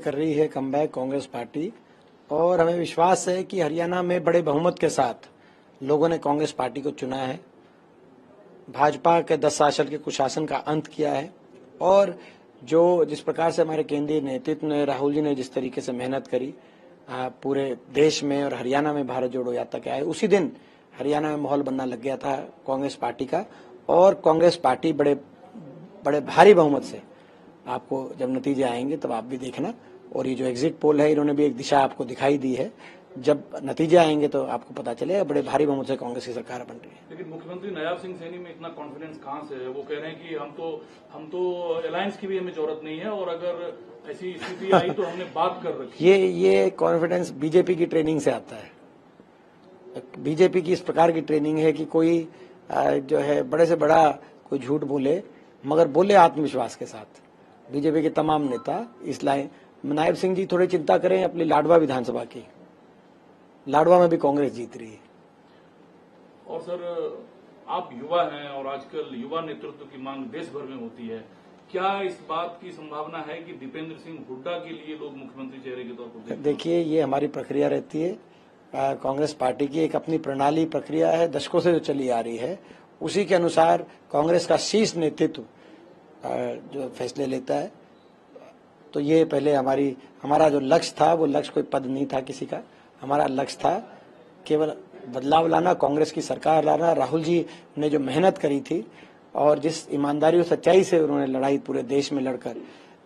कर रही है कमबैक कांग्रेस पार्टी और हमें विश्वास है कि हरियाणा में बड़े बहुमत के साथ लोगों ने कांग्रेस पार्टी को चुना है। भाजपा के 10 साल के कुशासन का अंत किया है और जिस प्रकार से हमारे केंद्रीय नेतृत्व ने, राहुल जी ने जिस तरीके से मेहनत करी पूरे देश में और हरियाणा में भारत जोड़ो यात्रा के आए, उसी दिन हरियाणा में माहौल बनना लग गया था कांग्रेस पार्टी का और कांग्रेस पार्टी बड़े भारी बहुमत से, आपको जब नतीजे आएंगे तब आप भी देखना। और ये जो एग्जिट पोल है, इन्होंने भी एक दिशा आपको दिखाई दी है। जब नतीजे आएंगे तो आपको पता चलेगा, बड़े भारी बहुमत से कांग्रेस की सरकार बन रही है। लेकिन मुख्यमंत्री नायाब सिंह सैनी में इतना कॉन्फिडेंस कहां से है? वो कह रहे हैं कि हम तो अलायंस की भी हमें जरूरत नहीं है और अगर ऐसी स्थिति आई तो हमने बात कर रखी। ये कॉन्फिडेंस बीजेपी की ट्रेनिंग से आता है। बीजेपी की इस प्रकार की ट्रेनिंग है कि कोई जो है बड़े से बड़ा कोई झूठ बोले, मगर बोले आत्मविश्वास के साथ। बीजेपी के तमाम नेता इस लाइन, नायब सिंह जी थोड़ी चिंता करें अपनी लाडवा विधानसभा की। लाडवा में भी कांग्रेस जीत रही है। और सर, आप युवा हैं और आजकल युवा नेतृत्व की मांग देश भर में होती है। क्या इस बात की संभावना है कि दीपेंद्र सिंह हुड्डा के लिए लोग मुख्यमंत्री चेहरे के तौर पर? देखिए, ये हमारी प्रक्रिया रहती है। कांग्रेस पार्टी की एक अपनी प्रणाली प्रक्रिया है, दशकों से जो चली आ रही है, उसी के अनुसार कांग्रेस का शीर्ष नेतृत्व जो फैसले लेता है। तो ये पहले हमारा जो लक्ष्य था, वो लक्ष्य कोई पद नहीं था किसी का। हमारा लक्ष्य था केवल बदलाव लाना, कांग्रेस की सरकार लाना। राहुल जी ने जो मेहनत करी थी और जिस ईमानदारी और सच्चाई से उन्होंने लड़ाई पूरे देश में लड़कर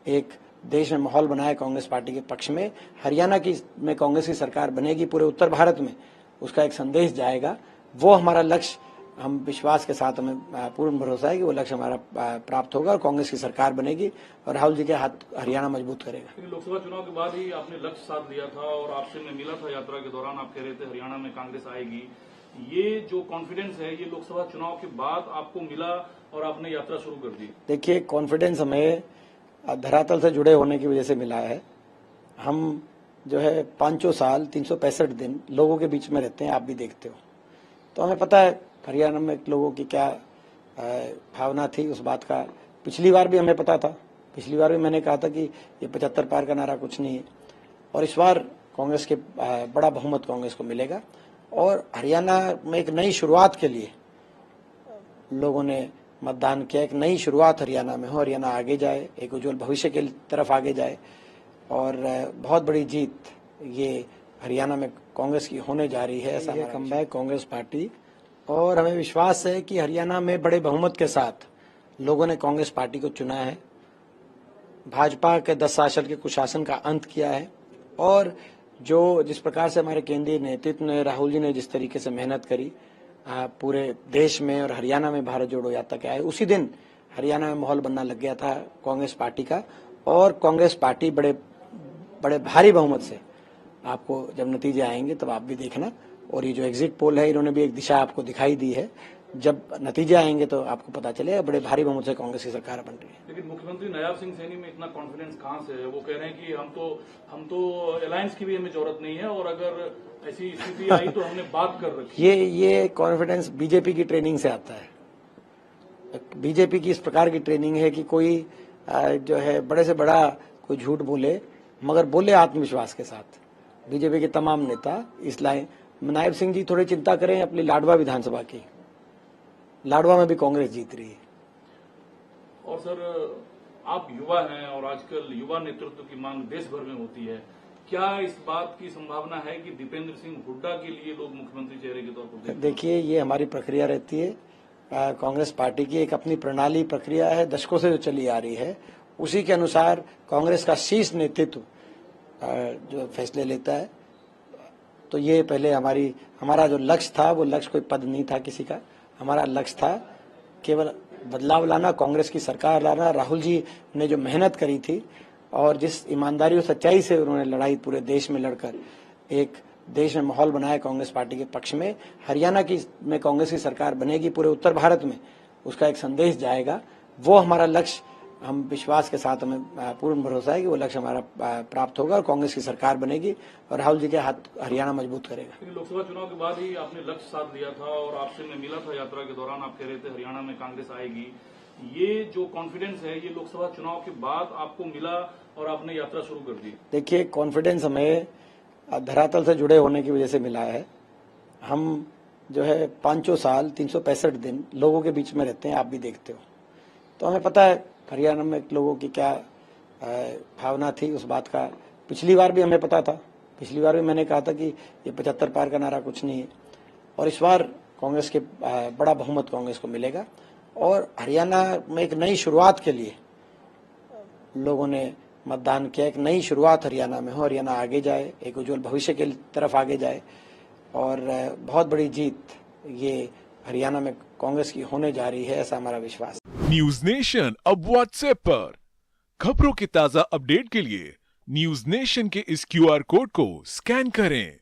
एक देश में माहौल बनाया कांग्रेस पार्टी के पक्ष में, हरियाणा में कांग्रेस की सरकार बनेगी, पूरे उत्तर भारत में उसका एक संदेश जाएगा। वो हमारा लक्ष्य, हम विश्वास के साथ, हमें पूर्ण भरोसा है कि वो लक्ष्य हमारा प्राप्त होगा और कांग्रेस की सरकार बनेगी और राहुल जी के हाथ हरियाणा मजबूत करेगा। लोकसभा चुनाव के बाद ही आपने लक्ष्य साध लिया था और आपसे मैं मिला था यात्रा के दौरान, आप कह रहे थे हरियाणा में कांग्रेस आएगी। ये जो कॉन्फिडेंस है, ये लोकसभा चुनाव के बाद आपको मिला और आपने यात्रा शुरू कर दी? देखिए, कॉन्फिडेंस हमें धरातल से जुड़े होने की वजह से मिला है। हम जो है 500 साल 365 दिन लोगों के बीच में रहते हैं, आप भी देखते हो, तो हमें पता है हरियाणा में लोगों की क्या भावना थी। उस बात का पिछली बार भी हमें पता था। पिछली बार भी मैंने कहा था कि ये 75 पार का नारा कुछ नहीं है और इस बार कांग्रेस के बड़ा बहुमत कांग्रेस को मिलेगा और हरियाणा में एक नई शुरुआत के लिए लोगों ने मतदान किया। एक नई शुरुआत हरियाणा में हो, हरियाणा आगे जाए, एक उज्जवल भविष्य की तरफ आगे जाए और बहुत बड़ी जीत ये हरियाणा में कांग्रेस की होने जा रही है। ऐसा कमबैक कांग्रेस पार्टी और हमें विश्वास है कि हरियाणा में बड़े बहुमत के साथ लोगों ने कांग्रेस पार्टी को चुना है। भाजपा के 10 साल के कुशासन का अंत किया है और जिस प्रकार से हमारे केंद्रीय नेतृत्व ने, राहुल जी ने जिस तरीके से मेहनत करी पूरे देश में और हरियाणा में भारत जोड़ो यात्रा के आए, उसी दिन हरियाणा में माहौल बनना लग गया था कांग्रेस पार्टी का और कांग्रेस पार्टी बड़े भारी बहुमत से, आपको जब नतीजे आएंगे तब आप भी देखना। और ये जो एग्जिट पोल है, इन्होंने भी एक दिशा आपको दिखाई दी है। जब नतीजे आएंगे तो आपको पता चलेगा, बड़े भारी बहुमत से कांग्रेस की सरकार बन रही है। लेकिन मुख्यमंत्री नायाब सिंह सैनी में इतना कॉन्फिडेंस कहां से है? वो कह रहे हैं कि हम तो अलायंस की भी हमें जरूरत नहीं है और अगर ऐसी स्थिति आई तो हमने बात कर रखी। ये कॉन्फिडेंस बीजेपी की ट्रेनिंग से आता है। बीजेपी की इस प्रकार की ट्रेनिंग है कि कोई जो है बड़े से बड़ा कोई झूठ बोले, मगर बोले आत्मविश्वास के साथ। बीजेपी के तमाम नेता इस लाइन, नायब सिंह जी थोड़ी चिंता करें अपनी लाडवा विधानसभा की। लाडवा में भी कांग्रेस जीत रही है। और सर, आप युवा हैं और आजकल युवा नेतृत्व की मांग देश भर में होती है। क्या इस बात की संभावना है कि दीपेंद्र सिंह हुड्डा के लिए लोग मुख्यमंत्री चेहरे के तौर पर? देखिए, ये हमारी प्रक्रिया रहती है। कांग्रेस पार्टी की एक अपनी प्रणाली प्रक्रिया है, दशकों से जो चली आ रही है, उसी के अनुसार कांग्रेस का शीर्ष नेतृत्व जो फैसले लेता है। तो ये पहले हमारा जो लक्ष्य था, वो लक्ष्य कोई पद नहीं था किसी का। हमारा लक्ष्य था केवल बदलाव लाना, कांग्रेस की सरकार लाना। राहुल जी ने जो मेहनत करी थी और जिस ईमानदारी और सच्चाई से उन्होंने लड़ाई पूरे देश में लड़कर एक देश में माहौल बनाया कांग्रेस पार्टी के पक्ष में, हरियाणा में कांग्रेस की सरकार बनेगी, पूरे उत्तर भारत में उसका एक संदेश जाएगा। वो हमारा लक्ष्य, हम विश्वास के साथ, हमें पूर्ण भरोसा है कि वो लक्ष्य हमारा प्राप्त होगा और कांग्रेस की सरकार बनेगी और राहुल जी के हाथ हरियाणा मजबूत करेगा। लोकसभा चुनाव के बाद ही आपने लक्ष्य साध लिया था और आपसे मैं मिला था यात्रा के दौरान, आप कह रहे थे हरियाणा में कांग्रेस आएगी। ये जो कॉन्फिडेंस है ये लोकसभा चुनाव के बाद आपको मिला और आपने यात्रा शुरू कर दी? देखिए, कॉन्फिडेंस हमें धरातल से जुड़े होने की वजह से मिला है। हम जो है 500 साल 365 दिन लोगों के बीच में रहते हैं, आप भी देखते हो। तो हमें पता है हरियाणा में लोगों की क्या भावना थी उस बात का। पिछली बार भी हमें पता था, पिछली बार भी मैंने कहा था कि ये 75 पार का नारा कुछ नहीं है, और इस बार कांग्रेस के बड़ा बहुमत कांग्रेस को मिलेगा। और हरियाणा में एक नई शुरुआत के लिए लोगों ने मतदान किया। एक नई शुरुआत हरियाणा में हो, हरियाणा आगे जाए, एक उज्जवल भविष्य की तरफ आगे जाए, और बहुत बड़ी जीत ये हरियाणा में कांग्रेस की होने जा रही है, ऐसा हमारा विश्वास। न्यूज नेशन अब व्हाट्सएप पर खबरों के ताजा अपडेट के लिए न्यूज नेशन के इस QR कोड को स्कैन करें।